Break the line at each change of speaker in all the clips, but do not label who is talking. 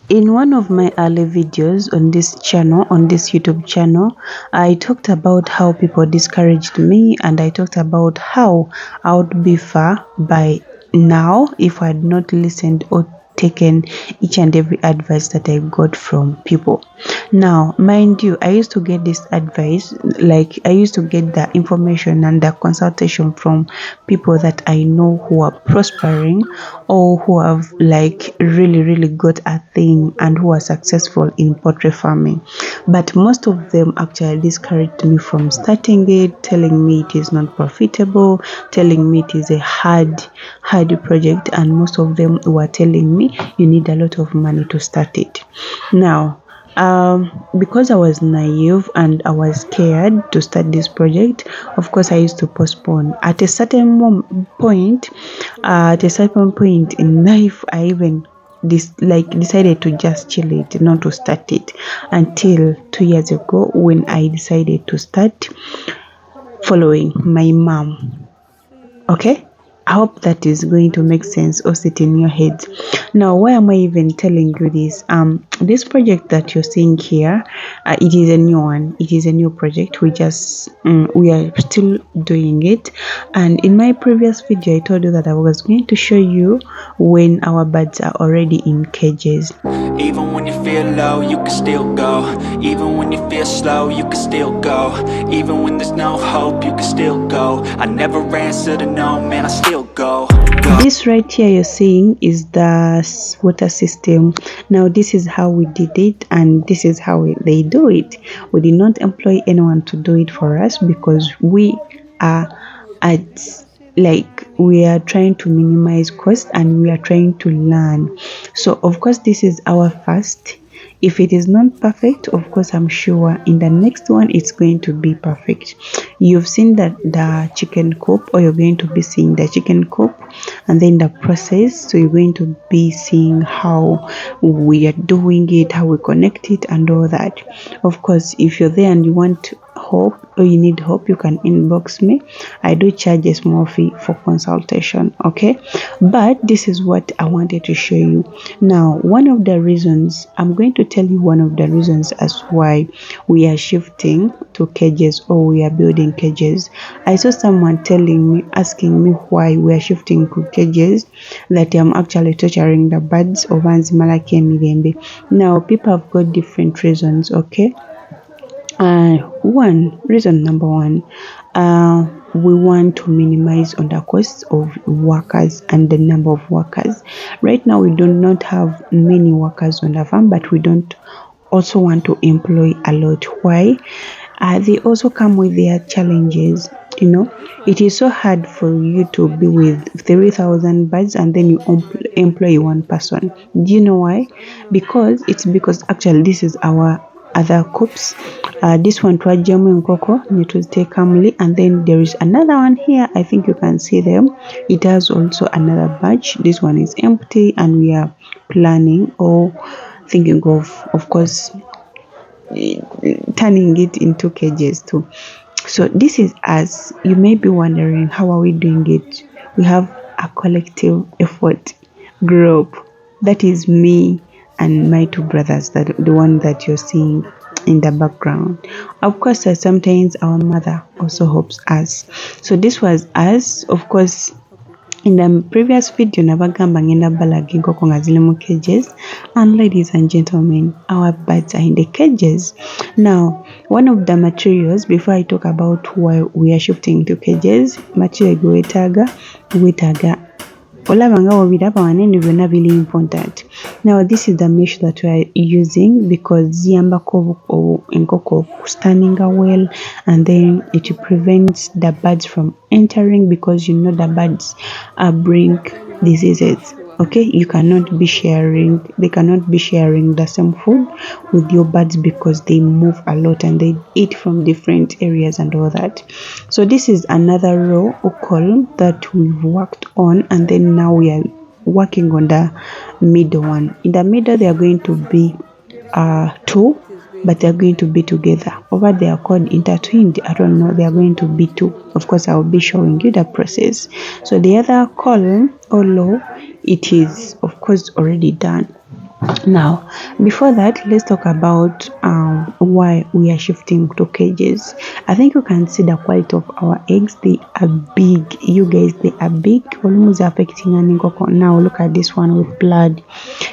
In one of my early videos on this channel, on this YouTube channel, I talked about how people discouraged me, and I talked about how I would be far by now if I had not listened or taken each and every advice that I got from people. Now, mind you, I used to get this advice, like I used to get the information and the consultation from people that I know who are prospering or who have like really got a thing and who are successful in poultry farming. But most of them actually discouraged me from starting it, telling me it is not profitable, telling me it is a hard project, and most of them were telling me you need a lot of money to start it. Now, because I was naive and I was scared to start this project, of course I used to postpone. At a certain point, in life, I even decided to just chill it, not to start it, until 2 years ago when I decided to start following my mom. Okay, I hope that is going to make sense or sit in your head. Now, why am I even telling you this? This project that you're seeing here, it is a new one. It is a new project. We are still doing it. And in my previous video, I told you that I was going to show you when our birds are already in cages.
Even when you feel low, you can still go. Even when you feel slow, you can still go. Even when there's no hope, you can still go. I never answer to no, man, I still go.
This right here you're seeing is the water system. Now this is how we did it, and this is how they do it. We did not employ anyone to do it for us because we are we are trying to minimize cost and we are trying to learn. So of course this is our first. If it is not perfect, of course I'm sure in the next one it's going to be perfect. You've seen that the chicken coop, or you're going to be seeing the chicken coop, and then the process. So you're going to be seeing how we are doing it, how we connect it, and all that. Of course, if you're there and you want help or you need help, you can inbox me. I do charge a small fee for consultation, okay? But this is what I wanted to show you. Now, one of the reasons, I'm going to tell you one of the reasons as why we are shifting to cages, or we are building cages. I saw someone asking me why we are shifting to cages, that I'm actually torturing the birds of Anzimalaki and Mirembe. Now, people have got different reasons, okay? Reason number one, we want to minimize on the cost of workers and the number of workers. Right now, we do not have many workers on the farm, but we don't also want to employ a lot. Why? They also come with their challenges. You know, it is so hard for you to be with 3,000 birds and then you employ one person. Do you know why? Because actually this is our other coops. This one Twajamu Nkoko, it will take calmly, and then there is another one here. I think you can see them. It has also another batch. This one is empty, and we are planning or thinking of course, turning it into cages too. So this is us. You may be wondering, how are we doing it? We have a collective effort group. That is me and my two brothers, that the one that you're seeing in the background. Of course, sometimes our mother also helps us. So this was us. Of course, in the previous video, nabagamba ngenda balaga enkoko nga zili mu cages, and ladies and gentlemen, our birds are in the cages. Now, one of the materials, before I talk about why we are shifting to cages, material gwetaaga olabanga wabiraba wanene byonna bili important. Now this is the mesh that we are using because ziyambako enkoko standing well, and then it prevents the birds from entering, because you know the birds bring diseases. Okay, they cannot be sharing the same food with your birds because they move a lot and they eat from different areas and all that. So this is another row or column that we've worked on, and then now we are working on the middle one. In the middle, they are going to be two, but they are going to be together. Over there called intertwined. I don't know, they are going to be two. Of course, I will be showing you the process. So the other column or row, it is of course already done. Now, before that, let's talk about why we are shifting to cages. I think you can see the quality of our eggs. They are big. You guys, they are big. Almost affecting an ingoko. Now, look at this one with blood.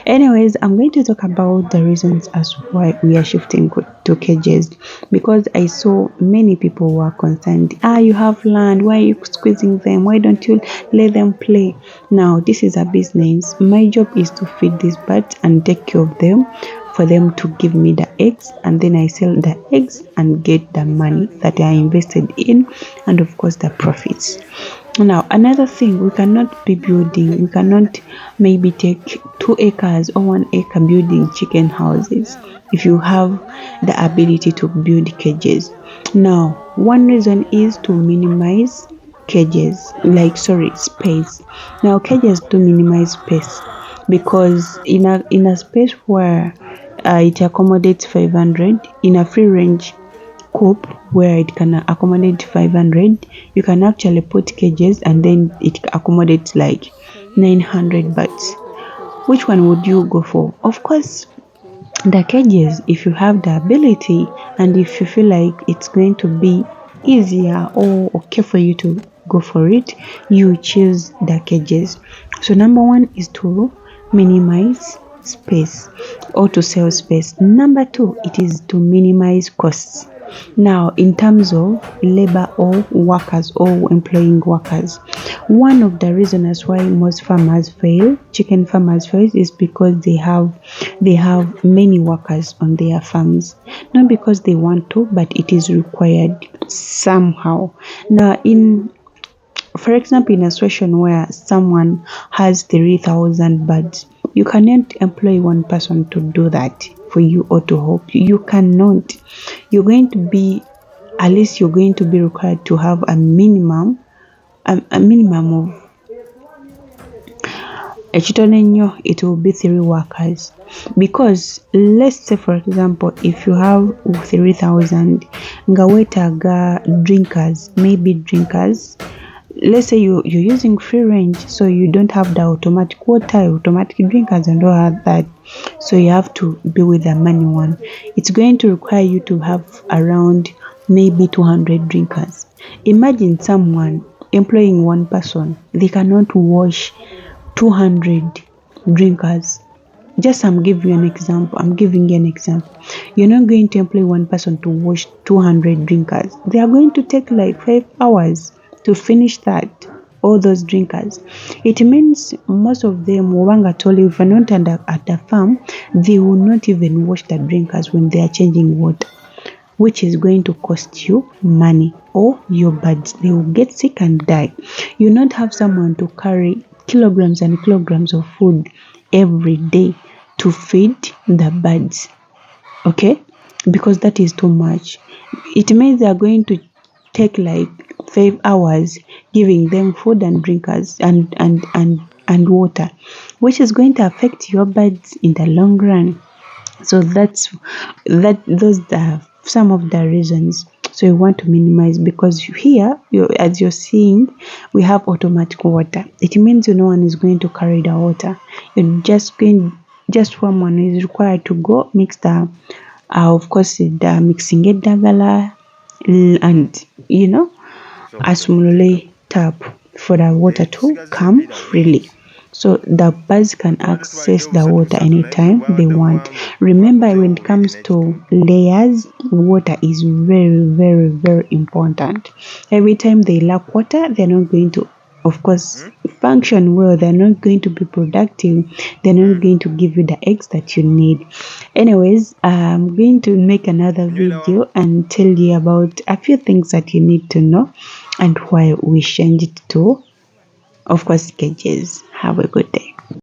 Anyways, I'm going to talk about the reasons as why we are shifting to cages, because I saw many people were concerned. You have land. Why are you squeezing them? Why don't you let them play? Now, this is a business. My job is to feed these birds and take care of them, for them to give me the eggs, and then I sell the eggs and get the money that I invested in, and of course the profits. Now, another thing, we cannot be building, we cannot maybe take 2 acres or 1 acre building chicken houses if you have the ability to build cages. Now, one reason is to minimize cages, like, sorry, space. Now, cages to minimize space, because in a space where it accommodates 500, in a free range Coop where it can accommodate 500, you can actually put cages and then it accommodates like 900 birds. Which one would you go for? Of course, the cages, if you have the ability and if you feel like it's going to be easier or okay for you to go for it, you choose the cages. So number one is to minimize space or to sell space. Number two, it is to minimize costs. Now, in terms of labor or workers or employing workers, one of the reasons why most farmers fail, chicken farmers fail, is because they have many workers on their farms, not because they want to, but it is required somehow. Now, in for example, in a situation where someone has 3,000 birds, you cannot employ one person to do that for you or to help you. You cannot. You're going to be, at least you're going to be required to have a minimum of Echitonenyo, it will be 3 workers. Because let's say for example, if you have 3,000 ngawetaga drinkers, maybe drinkers, let's say you're using free range, so you don't have the automatic water, automatic drinkers and all that, so you have to be with the manual one. It's going to require you to have around maybe 200 drinkers. Imagine someone employing one person, they cannot wash 200 drinkers. Just I'm giving you an example. I'm giving you an example. You're not going to employ one person to wash 200 drinkers. They are going to take like 5 hours to finish that. All those drinkers. It means most of them, Wanga told you, if you're not at the farm, they will not even wash the drinkers when they are changing water, which is going to cost you money, or your birds, they will get sick and die. You not have someone to carry kilograms and kilograms of food every day to feed the birds, okay? Because that is too much. It means they are going to take like 5 hours giving them food and drinkers and water, which is going to affect your birds in the long run. So those are some of the reasons. So you want to minimize, because here, as you're seeing, we have automatic water. It means no one is going to carry the water. You're just someone is required to go mix the, of course, the mixing it dagala, and asumulole tap for the water to come freely. So the birds can access the water anytime they want. Remember, when it comes to layers, water is very, very, very important. Every time they lack water, they're not going to, of course, function well. They're not going to be productive. They're not going to give you the eggs that you need. Anyways, I'm going to make another video and tell you about a few things that you need to know and why we changed it to, of course, cages. Have a good day.